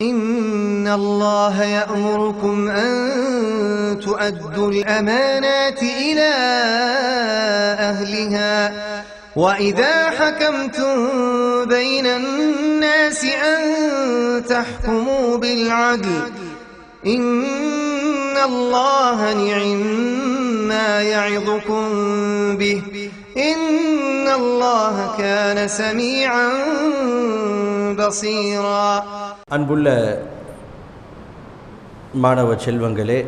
إن الله يأمركم أن تؤدوا الأمانات إلى أهلها وإذا حكمتم بين الناس أن تحكموا بالعدل إن الله نعم ما يعظكم به إن الله كان سميعا بصيرا. அன்புள்ள மாணவ செல்வங்களே,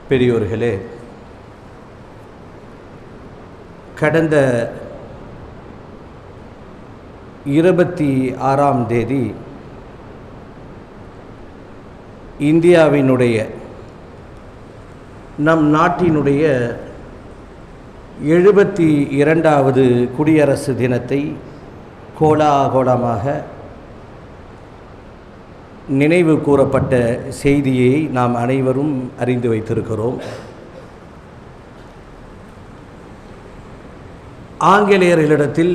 பெரியோர்களே, கடந்த 26ஆம் தேதி இந்தியாவினுடைய நம் நாட்டினுடைய 72வது குடியரசு தினத்தை கோலாகலமாக நினைவு கூறப்பட்ட செய்தியை நாம் அனைவரும் அறிந்து வைத்திருக்கிறோம். ஆங்கிலேயர்களிடத்தில்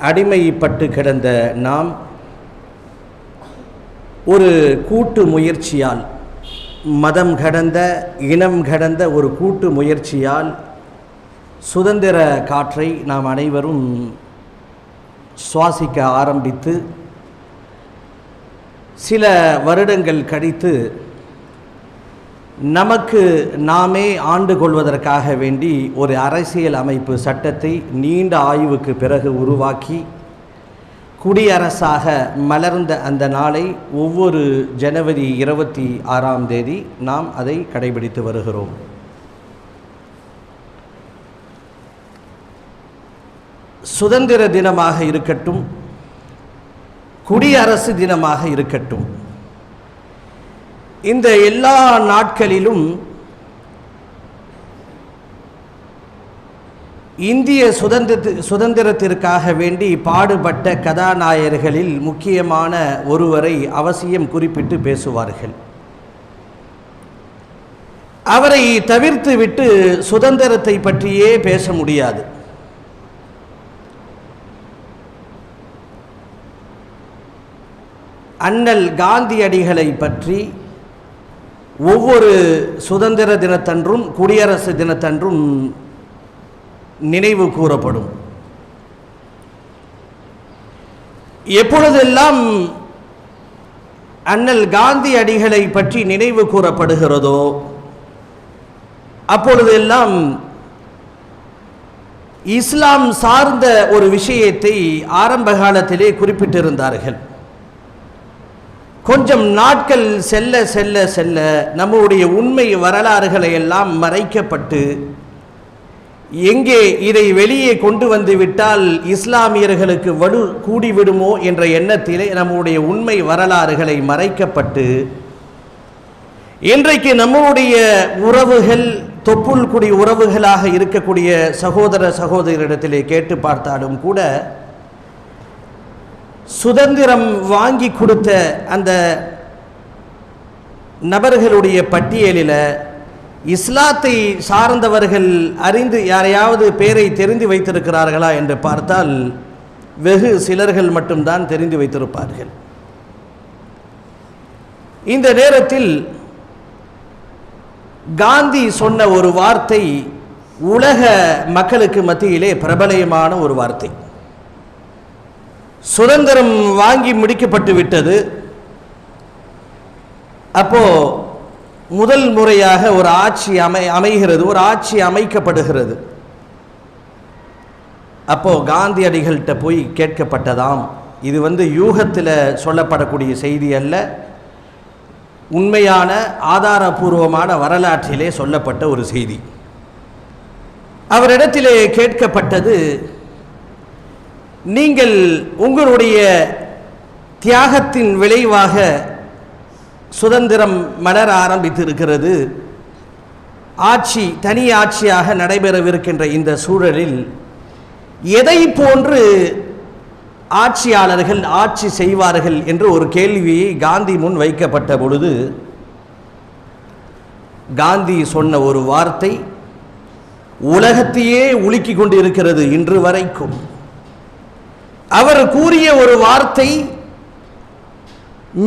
அடிமைப்பட்டு கிடந்த நாம் ஒரு கூட்டு முயற்சியால், மதம் கடந்த, இனம் கடந்த ஒரு கூட்டு முயற்சியால் சுதந்திர காற்றை நாம் அனைவரும் சுவாசிக்க ஆரம்பித்து சில வருடங்கள் கழித்து நமக்கு நாமே ஆண்டு கொள்வதற்காக வேண்டி ஒரு அரசியல் அமைப்பு சட்டத்தை நீண்ட ஆய்வுக்கு பிறகு உருவாக்கி குடியரசாக மலர்ந்த அந்த நாளை ஒவ்வொரு ஜனவரி 26ஆம் தேதி நாம் அதை கடைபிடித்து வருகிறோம். சுதந்திர தினமாக இருக்கட்டும், குடியரசு தினமாக இருக்கட்டும், இந்த எல்லா நாட்களிலும் இந்திய சுதந்திரத்திற்காக வேண்டி பாடுபட்ட கதாநாயகர்களில் முக்கியமான ஒருவரை அவசியம் குறிப்பிட்டு பேசுவார்கள். அவரை தவிர்த்து விட்டு சுதந்திரத்தை பற்றியே பேச முடியாது. அண்ணல் காந்தியடிகளை பற்றி ஒவ்வொரு சுதந்திர தினத்தன்றும் குடியரசு தினத்தன்றும் நினைவு கூறப்படும். எப்பொழுதெல்லாம் அண்ணல் காந்தியடிகளை பற்றி நினைவு கூறப்படுகிறதோ அப்பொழுதெல்லாம் இஸ்லாம் சார்ந்த ஒரு விஷயத்தை ஆரம்ப காலத்திலே குறிப்பிட்டிருந்தார்கள். கொஞ்சம் நாட்கள் செல்ல செல்ல செல்ல நம்முடைய உண்மை வரலாறுகளை எல்லாம் மறைக்கப்பட்டு எங்கே இதை வெளியே கொண்டு வந்து விட்டால் இஸ்லாமியர்களுக்கு வலு கூடிவிடுமோ என்ற எண்ணத்திலே நம்முடைய உண்மை வரலாறுகளை மறைக்கப்பட்டு இன்றைக்கு நம்முடைய உறவுகள் தொப்புள் குடி உறவுகளாக இருக்கக்கூடிய சகோதர சகோதரிடத்திலே கேட்டு பார்த்தாலும் கூட சுதந்திரம் வாங்கி கொடுத்த அந்த நபர்களுடைய பட்டியலில் இஸ்லாத்தை சார்ந்தவர்கள் அறிந்து யாரையாவது பேரை தெரிந்து வைத்திருக்கிறார்களா என்று பார்த்தால் வெகு சிலர்கள் மட்டும்தான் தெரிந்து வைத்திருப்பார்கள். இந்த நேரத்தில் காந்தி சொன்ன ஒரு வார்த்தை உலக மக்களுக்கு மத்தியிலே பிரபலமான ஒரு வார்த்தை. சுதந்திரம் வாங்கி முடிக்கப்பட்டு விட்டது. அப்போ முதல் முறையாக ஒரு ஆட்சி அமைகிறது, ஒரு ஆட்சி அமைக்கப்படுகிறது. அப்போ காந்தியடிகள்கிட்ட போய் கேட்கப்பட்டதாம், இது யூகத்தில் சொல்லப்படக்கூடிய செய்தி அல்ல, உண்மையான ஆதாரபூர்வமான வரலாற்றிலே சொல்லப்பட்ட ஒரு செய்தி. அவரிடத்திலே கேட்கப்பட்டது, நீங்கள் உங்களுடைய தியாகத்தின் விளைவாக சுதந்திரம் மலர ஆரம்பித்திருக்கிறது, ஆட்சி தனி ஆட்சியாக நடைபெறவிருக்கின்ற இந்த சூழலில் எதை போன்று ஆட்சியாளர்கள் ஆட்சி செய்வார்கள் என்று ஒரு கேள்வியை காந்தி முன் வைக்கப்பட்ட பொழுது காந்தி சொன்ன ஒரு வார்த்தை உலகத்தையே உலுக்கி கொண்டு இருக்கிறது இன்று வரைக்கும். அவர் கூறிய ஒரு வார்த்தை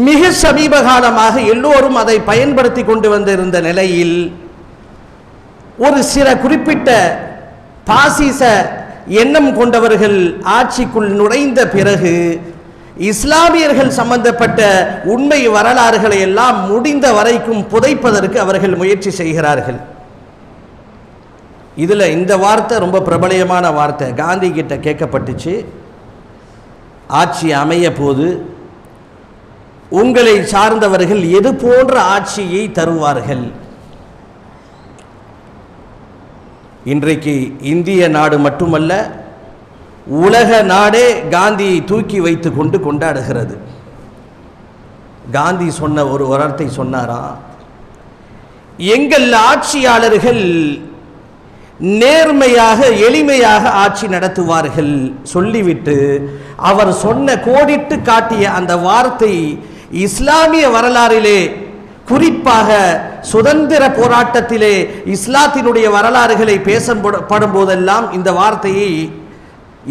மிக சமீப காலமாக எல்லோரும் அதை பயன்படுத்தி கொண்டு வந்திருந்த நிலையில் ஒரு சில குறிப்பிட்ட பாசிச எண்ணம் கொண்டவர்கள் ஆட்சிக்குள் நுழைந்த பிறகு இஸ்லாமியர்கள் சம்பந்தப்பட்ட உண்மை வரலாறுகளை எல்லாம் முடிந்த வரைக்கும் புதைப்பதற்கு அவர்கள் முயற்சி செய்கிறார்கள். இதில் இந்த வார்த்தை ரொம்ப பிரபலமான வார்த்தை. காந்தி கிட்ட கேட்கப்பட்டுச்சு, ஆட்சி அமைய போது உங்களை சார்ந்தவர்கள் எது போன்ற ஆட்சியை தருவார்கள்? இன்றைக்கு இந்திய நாடு மட்டுமல்ல, உலக நாடே காந்தியை தூக்கி வைத்து கொண்டு கொண்டாடுகிறது. காந்தி சொன்ன ஒரு வார்த்தை சொன்னாரா, எங்கள் ஆட்சியாளர்கள் நேர்மையாக எளிமையாக ஆட்சி நடத்துவார்கள் சொல்லிவிட்டு அவர் சொன்ன கோடிட்டு காட்டிய அந்த வார்த்தை இஸ்லாமிய வரலாறிலே, குறிப்பாக சுதந்திர போராட்டத்திலே இஸ்லாத்தினுடைய வரலாறுகளை பேசப்படும் போதெல்லாம் இந்த வார்த்தையை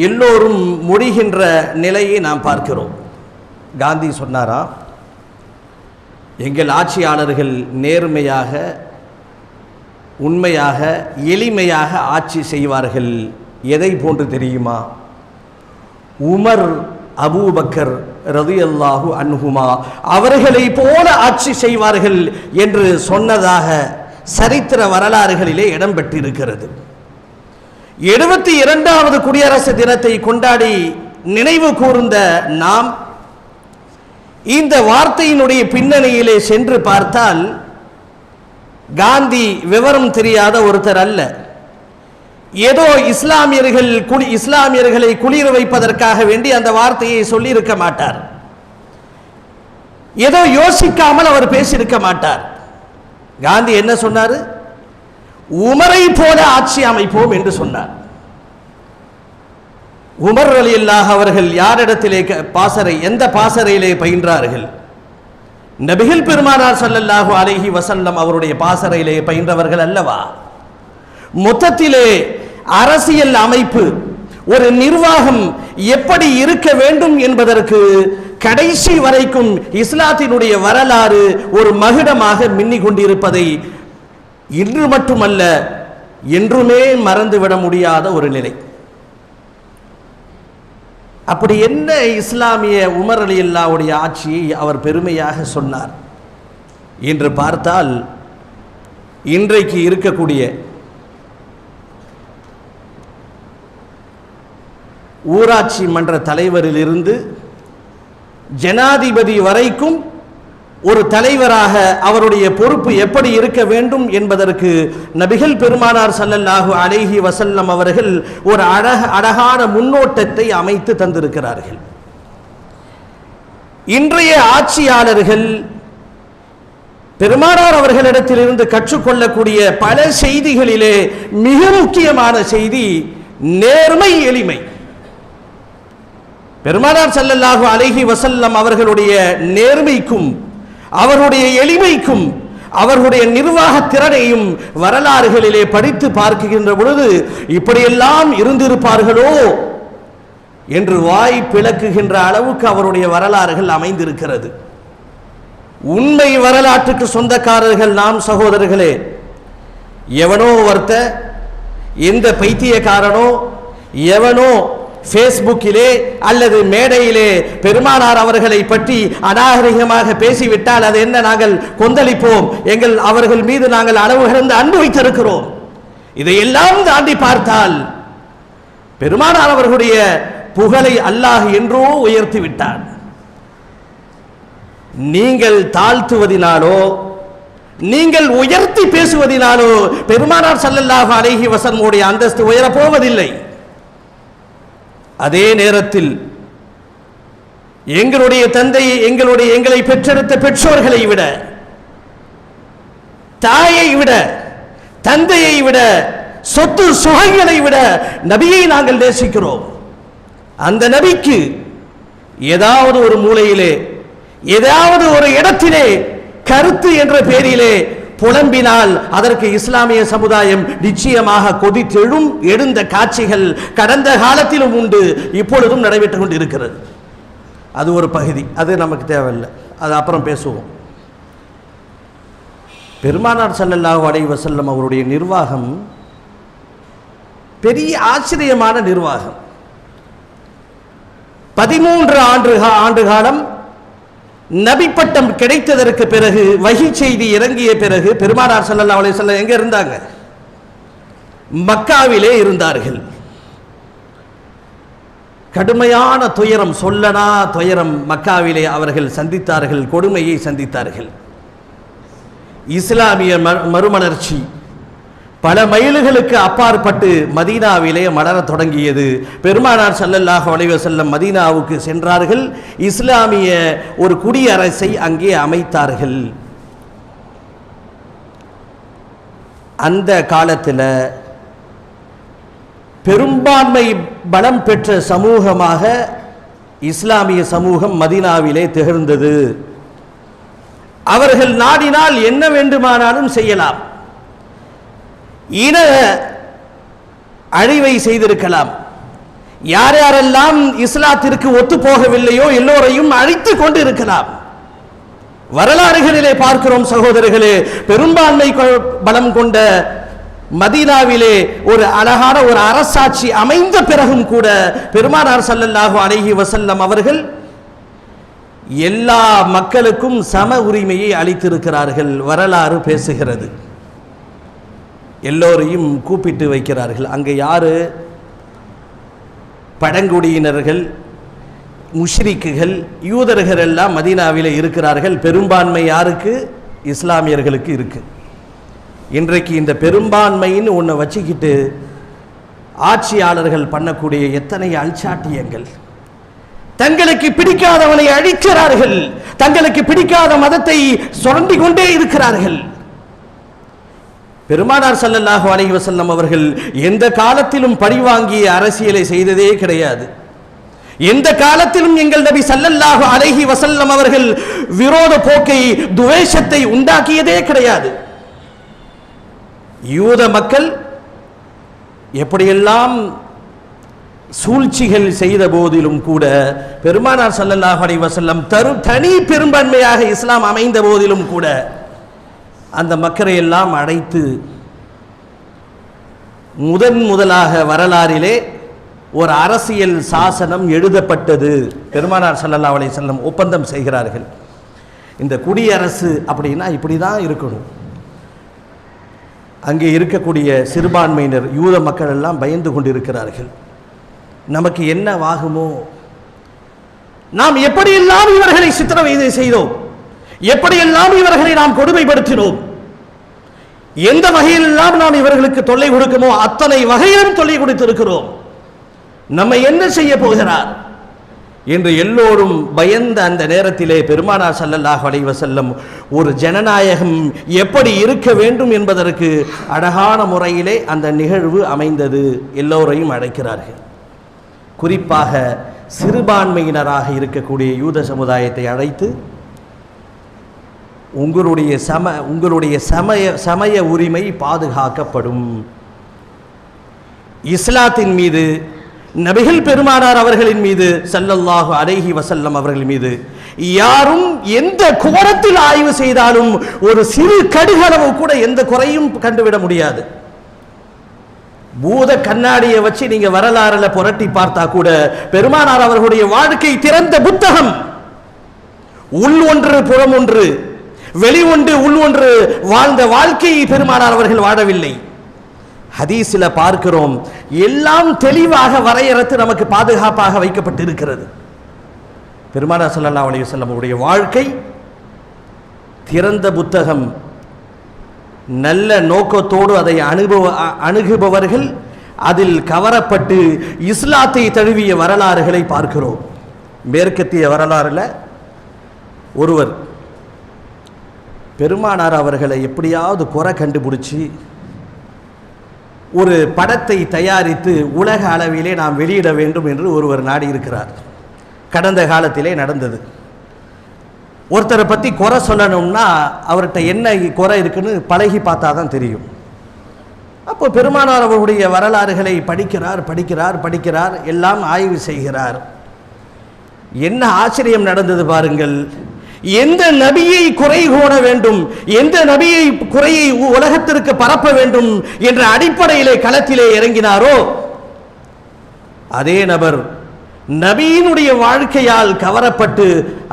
எல்லோரும் முடிகின்ற நிலையை நாம் பார்க்கிறோம். காந்தி சொன்னாரா, எங்கள் ஆட்சியாளர்கள் நேர்மையாக உண்மையாக எளிமையாக ஆட்சி செய்வார்கள். எதை போன்று தெரியுமா? உமர் அபூபக்கர் ரலியல்லாஹு அன்ஹுமா அவர்களை போல ஆட்சி செய்வார்கள் என்று சொன்னதாக சரித்திர வரலாறுகளிலே இடம்பெற்றிருக்கிறது. 72வது குடியரசு தினத்தை கொண்டாடி நினைவு கூர்ந்த நாம் இந்த வார்த்தையினுடைய பின்னணியிலே சென்று பார்த்தால் காந்தி விவரம் தெரியாத ஒருத்தர் அல்ல. ஏதோ இஸ்லாமியர்களை குளிர வைப்பதற்காக வேண்டி அந்த வார்த்தையை சொல்லியிருக்க மாட்டார். ஏதோ யோசிக்காமல் அவர் பேசியிருக்க மாட்டார். காந்தி என்ன சொன்னார்? உமரை போல ஆட்சி அமைப்போம் என்று சொன்னார். உமர் ரலியல்லாஹு அவர்கள் யாரிடத்திலே எந்த பாசறையிலே பயின்றார்கள்? நபிகள் பெருமானார் ஸல்லல்லாஹு அலைஹி வஸல்லம் அவருடைய பாசறையிலே பயின்றவர்கள் அல்லவா? மொத்தத்திலே அரசியல் அமைப்பு, ஒரு நிர்வாகம் எப்படி இருக்க வேண்டும் என்பதற்கு கடைசி வரைக்கும் இஸ்லாத்தினுடைய வரலாறு ஒரு மகுடமாக மின்னிக் கொண்டிருப்பதை இன்று மட்டுமல்ல என்றுமே மறந்துவிட முடியாத ஒரு நிலை. அப்படி என்ன இஸ்லாமிய உமர் ரலியல்லாஹுடைய ஆட்சியை அவர் பெருமையாக சொன்னார் என்று பார்த்தால், இன்றைக்கு இருக்கக்கூடிய ஊராட்சி மன்ற தலைவரிலிருந்து ஜனாதிபதி வரைக்கும் ஒரு தலைவராக அவருடைய பொறுப்பு எப்படி இருக்க வேண்டும் என்பதற்கு நபிகள் பெருமானார் ஸல்லல்லாஹு அலைஹி வஸல்லம் அவர்கள் ஒரு அழகான முன்னோட்டத்தை அமைத்து தந்திருக்கிறார்கள். இன்றைய ஆட்சியாளர்கள் பெருமானார் அவர்களிடத்திலிருந்து கற்றுக்கொள்ளக்கூடிய பல செய்திகளிலே மிக முக்கியமான செய்தி நேர்மை, எளிமை. பெருமானார் ஸல்லல்லாஹு அலைஹி வஸல்லம் அவர்களுடைய நேர்மைக்கும் அவருடைய எளிமைக்கும் அவர்களுடைய நிர்வாக திறனையும் வரலாறுகளிலே படித்து பார்க்கின்ற பொழுது இப்படியெல்லாம் இருந்திருப்பார்களோ என்று வாய் பிளக்குகின்ற அளவுக்கு அவருடைய வரலாறுகள் அமைந்திருக்கிறது. உண்மை வரலாற்றுக்கு சொந்தக்காரர்கள் நாம் சகோதரர்களே. எவனோ ஒருத்த, எந்த பைத்தியக்காரனோ எவனோ ஃபேஸ்புக்கிலே அல்லது மேடையிலே பெருமானார் அவர்களை பற்றி அநாகரிகமாக பேசிவிட்டால் அது என்ன, நாங்கள் கொந்தளிப்போம், அவர்கள் மீது நாங்கள் அளவு கடந்த அன்பு வைத்திருக்கிறோம். இதையெல்லாம் தாண்டி பார்த்தால் பெருமானார் அவர்களுடைய புகழை அல்லாஹ் என்றோ உயர்த்தி விட்டார். நீங்கள் தாழ்த்துவதினாலோ நீங்கள் உயர்த்தி பேசுவதினாலோ பெருமானார் ஸல்லல்லாஹு அலைஹி வஸல்லம் அந்தஸ்து உயரப் போவதில்லை. அதே நேரத்தில் எங்களுடைய தந்தையை எங்களை பெற்றெடுத்த பெற்றோர்களை விட, தாயை விட, தந்தையை விட, சொத்து சுகங்களை விட நபியை நாங்கள் நேசிக்கிறோம். அந்த நபிக்கு ஏதாவது ஒரு மூலையிலே ஏதாவது ஒரு இடத்திலே கருத்து என்ற பெயரிலே புலம்பினால் அதற்கு இஸ்லாமிய சமுதாயம் நிச்சயமாக கொதித்தெழும். எழுந்த காட்சிகள் கடந்த காலத்திலும் உண்டு, இப்பொழுதும் நடைபெற்றுக் கொண்டு இருக்கிறது. அது ஒரு பகுதி, அது நமக்கு தேவையில்லை. அது அப்புறம் பேசுவோம். பெருமானார் ஸல்லல்லாஹு அலைஹி வஸல்லம் அவருடைய நிர்வாகம் பெரிய ஆச்சரியமான நிர்வாகம். 13 ஆண்டு காலம் நபி பட்டம் கிடைத்ததற்கு பிறகு, வஹி செய்தி இறங்கிய பிறகு பெருமானார் ஸல்லல்லாஹு அலைஹி வஸல்லம் எங்க இருந்தாங்க? மக்காவிலே இருந்தார்கள். கடுமையான துயரம், சொல்லனா துயரம் மக்காவிலே அவர்கள் சந்தித்தார்கள், கொடுமையை சந்தித்தார்கள். இஸ்லாமிய மறுமலர்ச்சி பல மைல்களுக்கு அப்பாற்பட்டு மதீனாவிலே மலரத் தொடங்கியது. பெருமானார் ஸல்லல்லாஹு அலைஹி வஸல்லம் மதீனாவுக்கு சென்றார்கள். இஸ்லாமிய ஒரு குடியரசை அங்கே அமைத்தார்கள். அந்த காலத்தில் பெரும்பான்மை பலம் பெற்ற சமூகமாக இஸ்லாமிய சமூகம் மதீனாவிலே திகழ்ந்தது. அவர்கள் நாடினால் என்ன வேண்டுமானாலும் செய்யலாம். இன அழிவை செய்திருக்கலாம். யார் யாரெல்லாம் இஸ்லாத்திற்கு ஒத்து போகவில்லையோ எல்லோரையும் அழித்து கொண்டு இருக்கலாம். வரலாறுகளிலே பார்க்கிறோம் சகோதரர்களே, பெரும்பான்மை பலம் கொண்ட மதீனாவிலே ஒரு அழகான ஒரு அரசாட்சி அமைந்த பிறகும் கூட பெருமானார் ஸல்லல்லாஹு அலைஹி வஸல்லம் அவர்கள் எல்லா மக்களுக்கும் சம உரிமையை அளித்திருக்கிறார்கள். வரலாறு பேசுகிறது. எல்லோரையும் கூப்பிட்டு வைக்கிறார்கள். அங்கே யாரு? பழங்குடியினர்கள், முஷ்ரிக்குகள், யூதர்கள் எல்லாம் மதீனாவிலே இருக்கிறார்கள். பெரும்பான்மை யாருக்கு? இஸ்லாமியர்களுக்கு இருக்கு. இன்றைக்கு இந்த பெரும்பான்மைன்னு ஒன்று வச்சுக்கிட்டு ஆட்சியாளர்கள் பண்ணக்கூடிய எத்தனை அல்சாட்டியங்கள்! தங்களுக்கு பிடிக்காதவனை அழிக்கிறார்கள், தங்களுக்கு பிடிக்காத மதத்தை சுரண்டி கொண்டே இருக்கிறார்கள். பெருமானார் ஸல்லல்லாஹு அலைஹி வஸல்லம் அவர்கள் எந்த காலத்திலும் பழிவாங்கிய அரசியலை செய்ததே கிடையாது. எந்த காலத்திலும் எங்கள் நபி ஸல்லல்லாஹு அலைஹி வஸல்லம் அவர்கள் விரோத போக்கை, துவேஷத்தை உண்டாக்கியதே கிடையாது. யூத மக்கள் எப்படியெல்லாம் சூழ்ச்சிகள் செய்த போதிலும் கூட, பெருமானார் ஸல்லல்லாஹு அலைஹி வஸல்லம் தனி பெரும்பான்மையாக இஸ்லாம் அமைந்த போதிலும் கூட அந்த மக்களை எல்லாம் அழைத்து முதலாக வரலாறிலே ஒரு அரசியல் சாசனம் எழுதப்பட்டது. பெருமானார் ஸல்லல்லாஹு அலைஹி வஸல்லம் ஒப்பந்தம் செய்கிறார்கள். இந்த குடியரசு அப்படின்னா இப்படி தான் இருக்கணும். அங்கே இருக்கக்கூடிய சிறுபான்மையினர் யூத மக்கள் எல்லாம் பயந்து கொண்டிருக்கிறார்கள். நமக்கு என்ன ஆகுமோ, நாம் எப்படியெல்லாம் இவர்களை சித்திரவதை செய்தோம், எப்படியெல்லாம் இவர்களை நாம் கொடுமைப்படுத்தினோம், எந்த வகையிலெல்லாம் நாம் இவர்களுக்கு தொல்லை கொடுக்குமோ அத்தனை வகையிலும் தொல்லை கொடுத்திருக்கிறோம். நம்ம என்ன செய்ய போகிறார் என்று எல்லோரும் பயந்த அந்த நேரத்திலே பெருமானார் ஸல்லல்லாஹு அலைஹி வஸல்லம் ஒரு ஜனநாயகம் எப்படி இருக்க வேண்டும் என்பதற்கு அழகான முறையிலே அந்த நிகழ்வு அமைந்தது. எல்லோரையும் அழைக்கிறார்கள். குறிப்பாக சிறுபான்மையினராக இருக்கக்கூடிய யூத சமுதாயத்தை அழைத்து, உங்களுடைய சமய உரிமை பாதுகாக்கப்படும். இஸ்லாத்தின் மீது, நபிகள் பெருமானார் அவர்களின் மீது ஸல்லல்லாஹு அலைஹி வஸல்லம் அவர்கள் மீது யாரும் எந்த கோணத்தில் ஆய்வு செய்தாலும் ஒரு சிறு கடுகளவு கூட எந்த குறையும் கண்டுவிட முடியாது. பூத கண்ணாடியை வச்சு நீங்க வரலாறுல புரட்டி பார்த்தா கூட பெருமானார் அவர்களுடைய வாழ்க்கை திறந்த புத்தகம். உள் ஒன்று புறம் ஒன்று, வெளி ஒன்று உள் ஒன்று வாழ்ந்த வாழ்க்கையை பெருமானார் அவர்கள் வாழவில்லை. ஹதீஸில் பார்க்கிறோம், எல்லாம் தெளிவாக வரையறுத்து நமக்கு பாதுகாப்பாக வைக்கப்பட்டு இருக்கிறது. பெருமானார் ஸல்லல்லாஹு அலைஹி வஸல்லம் உடைய வாழ்க்கை திறந்த புத்தகம். நல்ல நோக்கத்தோடு அதை அணுகுபவர்கள் அதில் கவரப்பட்டு இஸ்லாத்தை தழுவிய வரலாறுகளை பார்க்கிறோம். மேற்கத்திய வரலாறுல ஒருவர் பெருமானார் அவர்களை எப்படியாவது குறை கண்டுபிடிச்சி ஒரு படத்தை தயாரித்து உலக அளவிலே நாம் வெளியிட வேண்டும் என்று ஒருவர் நாடி இருக்கிறார். கடந்த காலத்திலே நடந்தது. ஒருத்தரை பற்றி குறை சொல்லணும்னா அவர்கிட்ட என்ன குறை இருக்குன்னு பழகி பார்த்தா தான் தெரியும். அப்போ பெருமானார் அவருடைய வரலாறுகளை படிக்கிறார், எல்லாம் ஆய்வு செய்கிறார். என்ன ஆச்சரியம் நடந்தது பாருங்கள். எந்த நபியை குறை கூற வேண்டும், எந்த நபியை குறையை உலகத்திற்கு பரப்ப வேண்டும் என்ற அடிப்படையிலே களத்திலே இறங்கினாரோ அதே நபர் நபியினுடைய வாழ்க்கையால் கவரப்பட்டு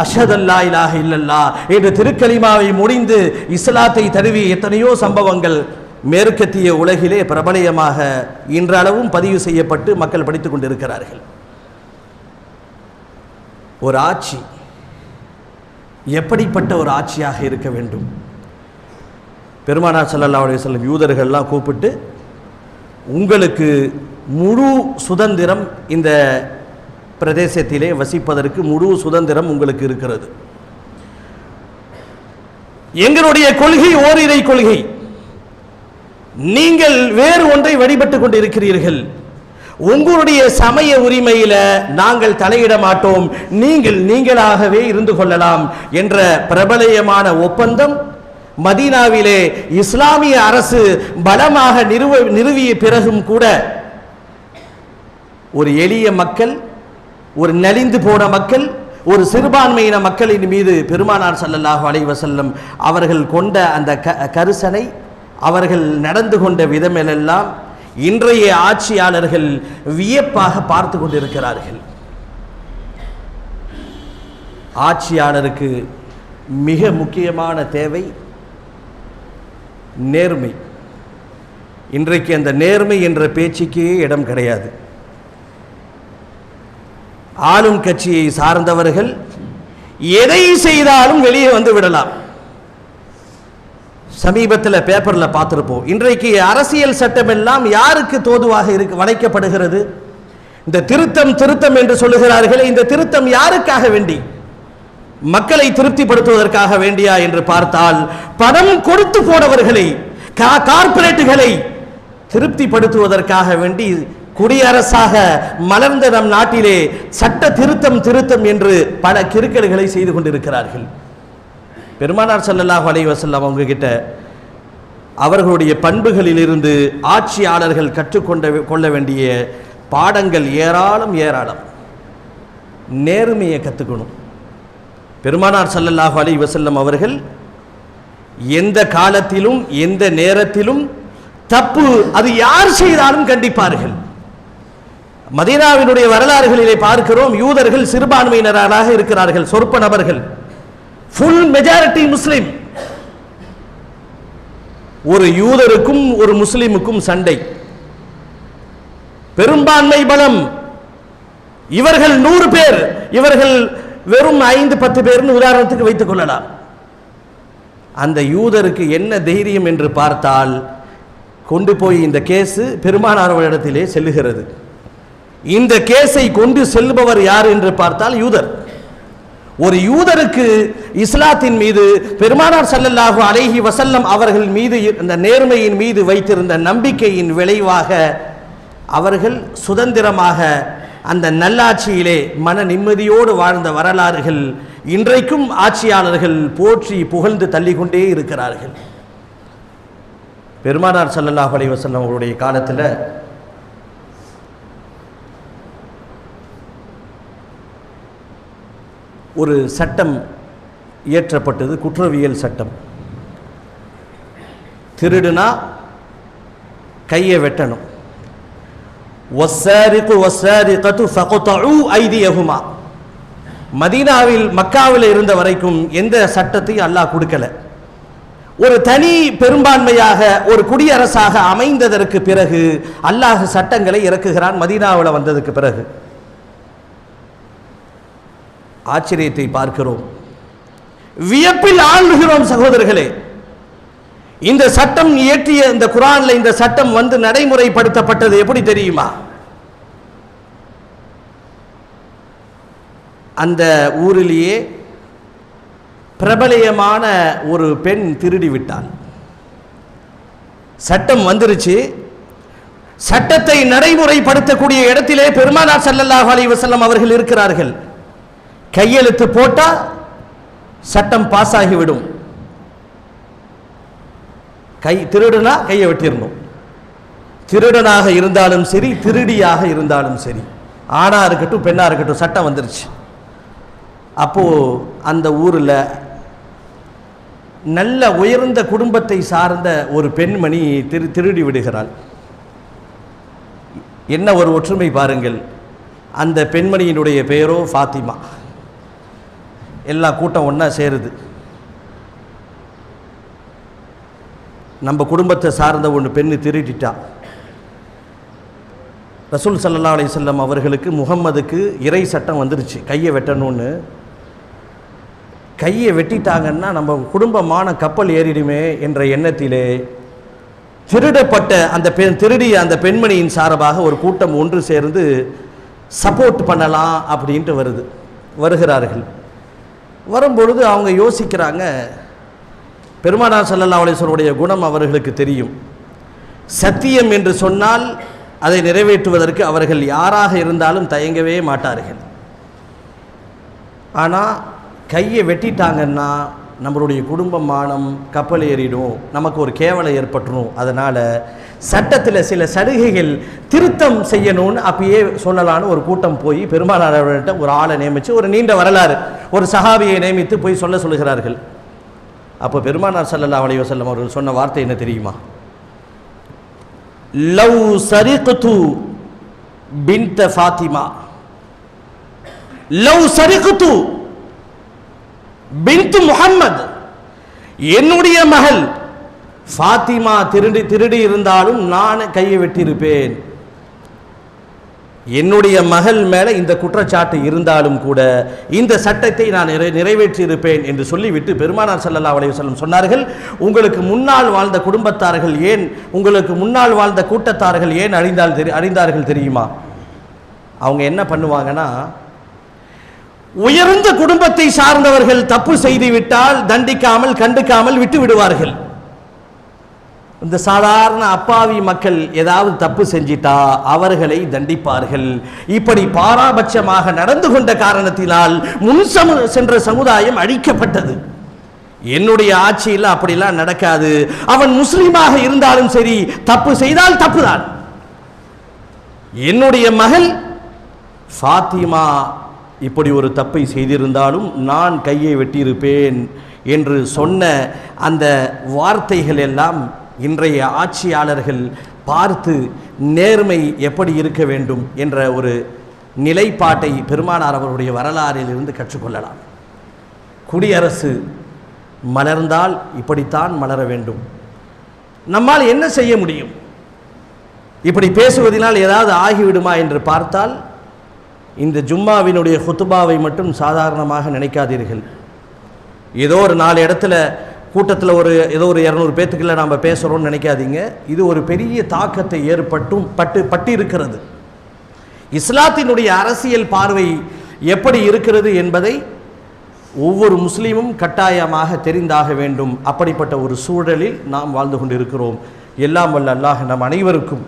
அஷ்ஹது அல்லா இலாஹ இல்லல்லாஹ் என்ற திருக்கலிமாவை முடிந்து இஸ்லாத்தை தழுவிய எத்தனையோ சம்பவங்கள் மேற்கத்திய உலகிலே பிரபலயமாக இன்றளவும் பதிவு செய்யப்பட்டு மக்கள் படித்துக் கொண்டிருக்கிறார்கள். ஒரு ஆட்சி எப்படிப்பட்ட ஒரு ஆட்சியாக இருக்க வேண்டும்? பெருமானார் ஸல்லல்லாஹு அலைஹி வஸல்லம் யூதர்கள்லாம் கூப்பிட்டு, உங்களுக்கு முழு சுதந்திரம், இந்த பிரதேசத்திலே வசிப்பதற்கு முழு சுதந்திரம் உங்களுக்கு இருக்கிறது. எங்களுடைய கொள்கை ஓரிரை கொள்கை, நீங்கள் வேறு ஒன்றை வழிபட்டுக் கொண்டிருக்கிறீர்கள். உங்களுடைய சமய உரிமையில நாங்கள் தலையிட மாட்டோம், நீங்களாகவே இருந்து கொள்ளலாம் என்ற பிரபலயமான ஒப்பந்தம் மதீனாவிலே இஸ்லாமிய அரசு பலமாக நிறுவிய பிறகும் கூட ஒரு எளிய மக்கள், ஒரு நலிந்து போன மக்கள், ஒரு சிறுபான்மையின மக்களின் மீது பெருமானார் ஸல்லல்லாஹு அலைஹி வஸல்லம் அவர்கள் கொண்ட அந்த கரிசனை, அவர்கள் நடந்து கொண்ட விதமெல்லாம் இன்றைய ஆட்சியாளர்கள் வியப்பாக பார்த்து கொண்டிருக்கிறார்கள். ஆட்சியாளருக்கு மிக முக்கியமான தேவை நேர்மை. இன்றைக்கு அந்த நேர்மை என்ற பேச்சுக்கே இடம் கிடையாது. ஆளும் கட்சியை சார்ந்தவர்கள் எதை செய்தாலும் வெளியே வந்து விடலாம். சமீபத்தில் பேப்பரில் பார்த்துருப்போம். இன்றைக்கு அரசியல் சட்டம் எல்லாம் யாருக்கு தோதுவாக வளைக்கப்படுகிறது? இந்த திருத்தம் என்று சொல்லுகிறார்களே, இந்த திருத்தம் யாருக்காக வேண்டி? மக்களை திருப்திப்படுத்துவதற்காக வேண்டியா என்று பார்த்தால், பணம் கொடுத்து போனவர்களை, கார்ப்பரேட்டுகளை திருப்திப்படுத்துவதற்காக வேண்டி குடியரசாக மலர்ந்த நம் நாட்டிலே சட்ட திருத்தம் என்று பல கிறுக்கல்களை செய்து கொண்டிருக்கிறார்கள். பெருமானார் ஸல்லல்லாஹு அலைஹி வஸல்லம் அவங்க கிட்ட அவர்களுடைய பண்புகளிலிருந்து ஆட்சியாளர்கள் கற்றுக்கொள்ள வேண்டிய பாடங்கள் ஏராளம். நேர்மையை கற்றுக்கணும். பெருமானார் ஸல்லல்லாஹு அலைஹி வஸல்லம் அவர்கள் எந்த காலத்திலும் எந்த நேரத்திலும் தப்பு அது யார் செய்தாலும் கண்டிப்பார்கள். மதீனாவினுடைய வரலாறுகளிலே பார்க்கிறோம், யூதர்கள் சிறுபான்மையினராக இருக்கிறார்கள், சொற்ப நபர்கள், ஃபுல் மெஜாரிட்டி முஸ்லிம். ஒரு யூதருக்கும் ஒரு முஸ்லிமுக்கும் சண்டை, பெரும்பான்மை பலம். இவர்கள் 100 பேர், இவர்கள் வெறும் 5-10 பேர்னு உதாரணத்துக்கு வைத்துக் கொள்ளலாம். அந்த யூதருக்கு என்ன தைரியம் என்று பார்த்தால், கொண்டு போய் இந்த கேஸ் பெருமானாரிடத்திலே செல்லுகிறது. இந்த கேஸை கொண்டு செல்பவர் யார் என்று பார்த்தால் யூதர். ஒரு யூதருக்கு இஸ்லாத்தின் மீது பெருமானார் ஸல்லல்லாஹு அலைஹி வஸல்லம் அவர்கள் மீது இந்த நேர்மையின் மீது வைத்திருந்த நம்பிக்கையின் விளைவாக அவர்கள் சுதந்திரமாக அந்த நல்லாட்சியிலே மன நிம்மதியோடு வாழ்ந்த வரலாறுகள் இன்றைக்கும் ஆட்சியாளர்கள் போற்றி புகழ்ந்து தள்ளிக்கொண்டே இருக்கிறார்கள். பெருமானார் ஸல்லல்லாஹு அலைஹி வஸல்லம் அவருடைய காலத்தில் ஒரு சட்டம் இயற்றப்பட்டது, குற்றவியல் சட்டம். திருடுனா கையை வெட்டணும். வஸ்ஸாரிகு வஸ்ஸாரிகத்து ஃபக்தஉ ஐதியஹுமா. மதீனாவில் மக்காவில் இருந்த வரைக்கும் எந்த சட்டத்தையும் அல்லாஹ் கொடுக்கல. ஒரு தனி பெரும்பான்மையாக ஒரு குடியரசாக அமைந்ததற்கு பிறகு அல்லாஹ் சட்டங்களை இறக்குகிறான். மதீனாவில் வந்ததுக்கு பிறகு ஆச்சரியத்தை பார்க்கிறோம், வியப்பில் ஆழ்கிறோம் சகோதரர்களே. இந்த சட்டம் இயற்றிய இந்த குர்ஆன்ல இந்த சட்டம் வந்து நடைமுறைப்படுத்தப்பட்டது எப்படி தெரியுமா? அந்த ஊரிலேயே பிரபலயமான ஒரு பெண் திருடி விட்டாள். சட்டம் வந்துருச்சு. சட்டத்தை நடைமுறைப்படுத்தக்கூடிய இடத்திலே பெருமானார் ஸல்லல்லாஹு அலைஹி வஸல்லம் அவர்கள் இருக்கிறார்கள். கையெழுத்து போட்டா சட்டம் பாஸ் ஆகிவிடும். திருடனா கையை வெட்டிடணும். திருடனாக இருந்தாலும் சரி, திருடியாக இருந்தாலும் சரி, ஆணா இருக்கட்டும் பெண்ணா இருக்கட்டும், சட்டம் வந்துருச்சு. அப்போது அந்த ஊரில் நல்ல உயர்ந்த குடும்பத்தை சார்ந்த ஒரு பெண்மணி திருடி விடுகிறாள். என்ன ஒரு ஒற்றுமை பாருங்கள். அந்த பெண்மணியினுடைய பெயரோ ஃபாத்திமா. எல்லா கூட்டம் ஒன்றா சேருது. நம்ம குடும்பத்தை சார்ந்த ஒன்று பெண்ணு திருடிட்டா. ரசூல் ஸல்லல்லாஹு அலைஹி வஸல்லம் அவர்களுக்கு முகம்மதுக்கு இறை சட்டம் வந்துருச்சு, கையை வெட்டணும்னு. கையை வெட்டிட்டாங்கன்னா நம்ம குடும்பமான கப்பல் ஏறிடுமே என்ற எண்ணத்திலே திருடப்பட்ட திருடிய அந்த பெண்மணியின் சார்பாக ஒரு கூட்டம் ஒன்று சேர்ந்து சப்போர்ட் பண்ணலாம் அப்படின்ட்டு வருகிறார்கள். வரும்பொழுது அவங்க யோசிக்கிறாங்க, பெருமானார் ஸல்லல்லாஹு அலைஹி வஸல்லம் குணம் அவர்களுக்கு தெரியும். சத்தியம் என்று சொன்னால் அதை நிறைவேற்றுவதற்கு அவர்கள் யாராக இருந்தாலும் தயங்கவே மாட்டார்கள். ஆனால் கையை வெட்டிட்டாங்கன்னா நம்மளுடைய குடும்பமானம் கப்பல் ஏறிடும், நமக்கு ஒரு கேவலம் ஏற்பட்டுரும். அதனால் சட்டத்தில் சில சலுகைகள் திருத்தம் செய்யணும்னு அப்பயே சொல்லலான்னு ஒரு கூட்டம் போய் பெருமானார்கிட்ட ஒரு ஆளை நியமித்து, ஒரு நீண்ட வரலாறு, ஒரு சஹாபியை நியமித்து போய் சொல்லுகிறார்கள். அப்போ பெருமானார் ஸல்லல்லாஹு அலைஹி வஸல்லம் அவர்கள் சொன்ன வார்த்தை என்ன தெரியுமா? லவ் சரிக்து பின்த ஃபாத்திமா, லவ் சரிக்து பின்து முஹம்மத், என்னுடைய மகள் ஃபாத்திமா திருடி இருந்தாலும் நான் கையை வெட்டியிருப்பேன். என்னுடைய மகள் மேலே இந்த குற்றச்சாட்டு இருந்தாலும் கூட இந்த சட்டத்தை நான் நிறைவேற்றியிருப்பேன் என்று சொல்லிவிட்டு பெருமானார் ஸல்லல்லாஹு அலைஹி வஸல்லம் சொன்னார்கள், உங்களுக்கு முன்னால் வாழ்ந்த குடும்பத்தார்கள் ஏன், உங்களுக்கு முன்னால் வாழ்ந்த கூட்டத்தார்கள் ஏன் அறிந்தார்கள் தெரியுமா? அவங்க என்ன பண்ணுவாங்கன்னா, உயர்ந்த குடும்பத்தை சார்ந்தவர்கள் தப்பு செய்து விட்டால் தண்டிக்காமல் கண்டுக்காமல் விட்டு விடுவார்கள். இந்த சாதாரண அப்பாவி மக்கள் ஏதாவது தப்பு செஞ்சிட்டா அவர்களை தண்டிப்பார்கள். இப்படி பாராபட்சமாக நடந்து கொண்ட காரணத்தினால் முன் சென்ற சமுதாயம் அழிக்கப்பட்டது. என்னுடைய ஆட்சியில் அப்படிலாம் நடக்காது. அவன் முஸ்லிமாக இருந்தாலும் சரி, தப்பு செய்தால் தப்புதான். என்னுடைய மகள் ஃபாத்திமா இப்படி ஒரு தப்பை செய்திருந்தாலும் நான் கையை வெட்டியிருப்பேன் என்று சொன்ன அந்த வார்த்தைகள் எல்லாம் இன்றைய ஆட்சியாளர்கள் பார்த்து நேர்மை எப்படி இருக்க வேண்டும் என்ற ஒரு நிலைப்பாட்டை பெருமானார் அவருடைய வரலாறிலிருந்து கற்றுக்கொள்ளலாம். குடியரசு மலர்ந்தால் இப்படித்தான் மலர வேண்டும். நம்மால் என்ன செய்ய முடியும்? இப்படி பேசுவதனால் ஏதாவது ஆகிவிடுமா என்று பார்த்தால், இந்த ஜும்மாவினுடைய ஹுத்துபாவை மட்டும் சாதாரணமாக நினைக்காதீர்கள். ஏதோ ஒரு 4 இடத்துல கூட்டத்தில் ஏதோ ஒரு 200 பேத்துக்குள்ள நாம் பேசுகிறோம்னு நினைக்காதீங்க. இது ஒரு பெரிய தாக்கத்தை பட்டு இருக்கிறது. இஸ்லாத்தினுடைய அரசியல் பார்வை எப்படி இருக்கிறது என்பதை ஒவ்வொரு முஸ்லீமும் கட்டாயமாக தெரிந்தாக வேண்டும். அப்படிப்பட்ட ஒரு சூழலில் நாம் வாழ்ந்து கொண்டிருக்கிறோம். எல்லாம் வல்ல அல்லாஹ் நம் அனைவருக்கும்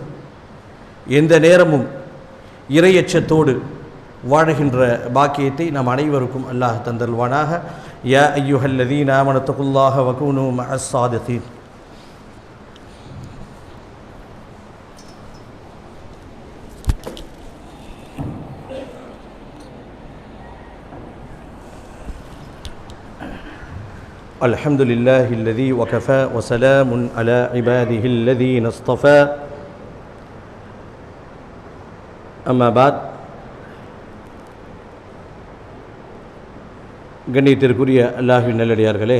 எந்த நேரமும் இறையச்சத்தோடு வாழ்கின்ற பாக்கியத்தை நம் அனைவருக்கும் அல்லாஹ் தந்தல்வானாக. யா அய்யுஹல்லதீன ஆமனு தகுல்லாஹ வகூனு மஅஸ் ஸாதிகீன். அல்ஹம்துலில்லாஹி அல்லதீ வகஃபா வஸலாமுன் அலா இபாதிஹி அல்லதீன இஸ்தஃபா. அம்மா பாத். கண்ணியத்திற்குரிய அல்லாஹ்வின் நல்லடியார்களே,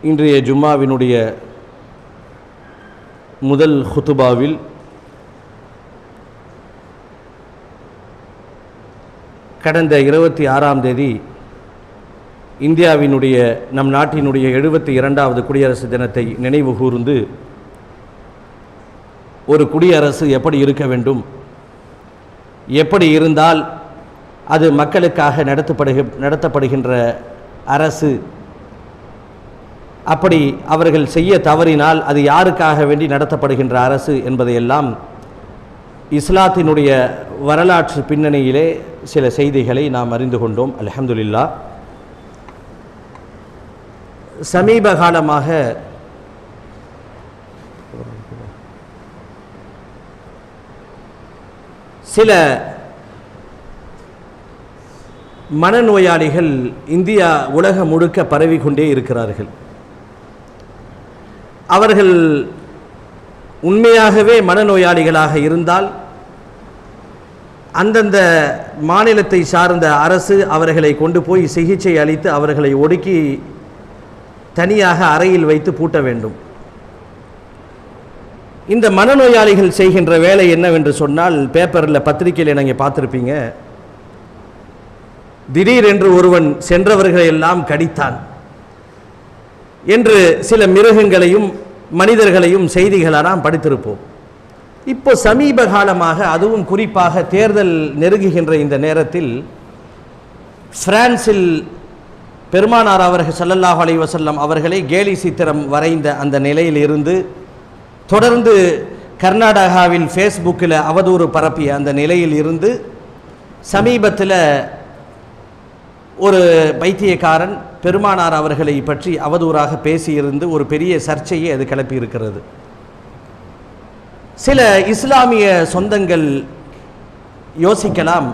இன்றைய ஜும்மாவினுடைய முதல் ஹுத்துபாவில் கடந்த 26ஆம் தேதி இந்தியாவினுடைய நம் நாட்டினுடைய 72வது குடியரசு தினத்தை நினைவு கூர்ந்து ஒரு குடியரசு எப்படி இருக்க வேண்டும், எப்படி இருந்தால் அது மக்களுக்காக நடத்தப்படுகின்ற அரசு, அப்படி அவர்கள் செய்ய தவறினால் அது யாருக்காக வேண்டி நடத்தப்படுகின்ற அரசு என்பதையெல்லாம் இஸ்லாத்தினுடைய வரலாற்று பின்னணியிலே சில செய்திகளை நாம் அறிந்து கொண்டோம். அல்ஹம்துலில்லாஹ். சமீப காலமாக சில மனநோயாளிகள் இந்தியா உலகம் முழுக்க பரவி கொண்டே இருக்கிறார்கள். அவர்கள் உண்மையாகவே மனநோயாளிகளாக இருந்தால் அந்தந்த மாநிலத்தை சார்ந்த அரசு அவர்களை கொண்டு போய் சிகிச்சை அளித்து அவர்களை ஒடுக்கி தனியாக அறையில் வைத்து பூட்ட வேண்டும். இந்த மனநோயாளிகள் செய்கின்ற வேலை என்னவென்று சொன்னால், பேப்பரில் பத்திரிகையில் நீங்கள் பார்த்துருப்பீங்க, திடீரென்று ஒருவன் சென்றவர்களை எல்லாம் கடித்தான் என்று சில மிருகங்களையும் மனிதர்களையும் செய்திகளை நாம் படித்திருப்போம். இப்போ சமீப காலமாக, அதுவும் குறிப்பாக தேர்தல் நெருங்குகின்ற இந்த நேரத்தில், பிரான்சில் பெருமானார் அவர்கள் ஸல்லல்லாஹு அலைஹி வஸல்லம் அவர்களை கேலி சித்திரம் வரைந்த அந்த நிலையில் இருந்து தொடர்ந்து கர்நாடகாவில் ஃபேஸ்புக்கில் அவதூறு பரப்பிய அந்த நிலையில் இருந்து சமீபத்தில் ஒரு பைத்தியக்காரன் பெருமானார் அவர்களை பற்றி அவதூறாக பேசியிருந்து ஒரு பெரிய சர்ச்சையை அது கிளப்பியிருக்கிறது. சில இஸ்லாமிய சொந்தங்கள் யோசிக்கலாம்,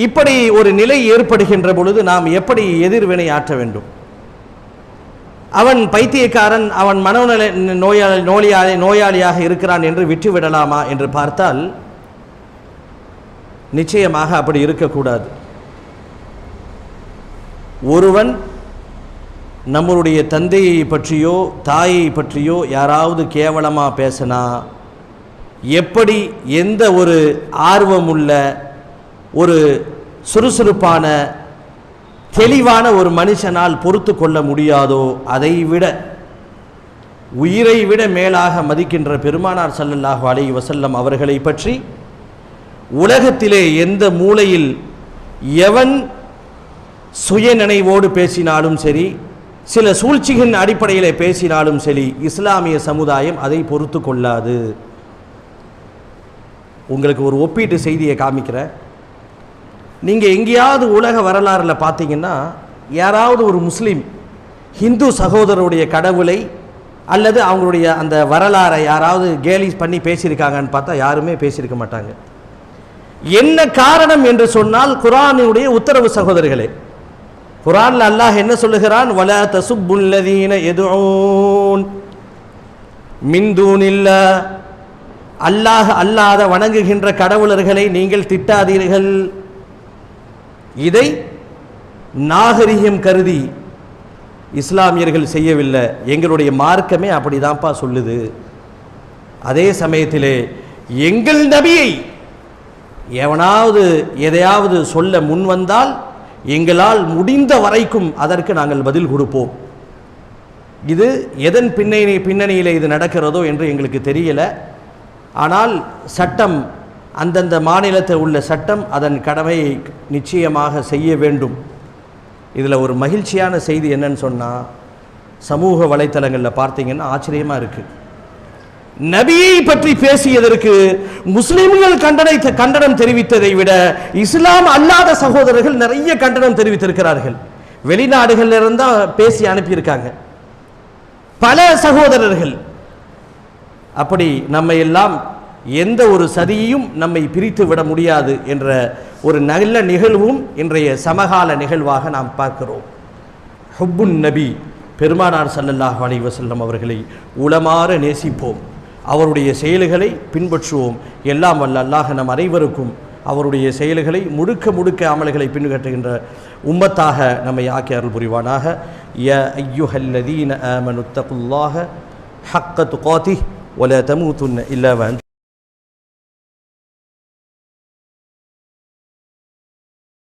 இப்படி ஒரு நிலை ஏற்படுகின்ற பொழுது நாம் எப்படி எதிர்வினை ஆற்ற வேண்டும்? அவன் பைத்தியக்காரன், அவன் நோயாளியாக இருக்கிறான் என்று விட்டுவிடலாமா என்று பார்த்தால் நிச்சயமாக அப்படி இருக்கக்கூடாது. ஒருவன் நம்மளுடைய தந்தையை பற்றியோ தாயை பற்றியோ யாராவது கேவலமாக பேசினா, எப்படி எந்த ஒரு ஆர்வமுள்ள ஒரு சுறுசுறுப்பான தெளிவான ஒரு மனுஷனால் பொறுத்து கொள்ள முடியாதோ, அதைவிட உயிரை விட மேலாக மதிக்கின்ற பெருமானார் ஸல்லல்லாஹு அலைஹி வஸல்லம் அவர்களை பற்றி உலகத்திலே எந்த மூலையில் எவன் சுய நினைவோடு பேசினாலும் சரி, சில சூழ்ச்சிகளின் அடிப்படையில் பேசினாலும் சரி, இஸ்லாமிய சமுதாயம் அதை பொறுத்து கொள்ளாது. உங்களுக்கு ஒரு ஒப்பீட்டு செய்தியை காமிக்கிறேன். நீங்கள் எங்கேயாவது உலக வரலாறில் பார்த்தீங்கன்னா, யாராவது ஒரு முஸ்லீம் ஹிந்து சகோதரருடைய கடவுளை அல்லது அவங்களுடைய அந்த வரலாறை யாராவது கேலி பண்ணி பேசியிருக்காங்கன்னு பார்த்தா யாருமே பேசியிருக்க மாட்டாங்க. என்ன காரணம் என்று சொன்னால், குர்ஆனுடைய உத்தரவு சகோதரர்களே. குர்ஆன்ல அல்லாஹ் என்ன சொல்லுகிறான்? வலா தசுப்புல் லதீன யதுஊன் மின் தூனில்லாஹ், அல்லாஹ் அல்லாத வணங்குகின்ற கடவுளர்களை நீங்கள் திட்டாதீர்கள். இதை நாகரிகம் கருதி இஸ்லாமியர்கள் செய்யவில்லை, எங்களுடைய மார்க்கமே அப்படிதான்ப்பா சொல்லுது. அதே சமயத்திலே எங்கள் நபியை எவனாவது எதையாவது சொல்ல முன் வந்தால் எங்களால் முடிந்த வரைக்கும் அதற்கு நாங்கள் பதில் கொடுப்போம். இது எதன் பின்னணியில் இது நடக்கிறதோ என்று எங்களுக்கு தெரியல. ஆனால் சட்டம், அந்தந்த மாநிலத்தில் உள்ள சட்டம் அதன் கடமையை நிச்சயமாக செய்ய வேண்டும். இதில் ஒரு மகிழ்ச்சியான செய்தி என்னன்னு சொன்னால், சமூக வலைத்தளங்களில் பார்த்தீங்கன்னா ஆச்சரியமாக இருக்குது. நபியை பற்றி பேசியதற்கு முஸ்லிம்கள் கண்டனம் தெரிவித்ததை விட இஸ்லாம் அல்லாத சகோதரர்கள் நிறைய கண்டனம் தெரிவித்திருக்கிறார்கள். வெளிநாடுகளில் இருந்தால் பேசி அனுப்பியிருக்காங்க பல சகோதரர்கள். அப்படி நம்ம எல்லாம் எந்த ஒரு சதியையும் நம்மை பிரித்து விட முடியாது என்ற ஒரு நல்ல நிகழ்வும் இன்றைய சமகால நிகழ்வாக நாம் பார்க்கிறோம். ஹுப்புன் நபி, பெருமானார் ஸல்லல்லாஹு அலைஹி வஸல்லம் அவர்களை உளமாற நேசிப்போம், அவருடைய செயல்களை பின்பற்றுவோம். எல்லாம் வல்ல அல்லாஹ் நம் அனைவருக்கும் அவருடைய செயல்களை முழுக்க அமல்களை பின்பற்றுகின்ற உம்மத்தாக நம்மை ஆக்கி அருள் புரிவானாக. யா அய்யுஹல்லதீன ஆமனு தகுல்லாஹ ஹக்க துகாதிஹ் வலா தமூதுன்ன இல்லா வஅன்தும்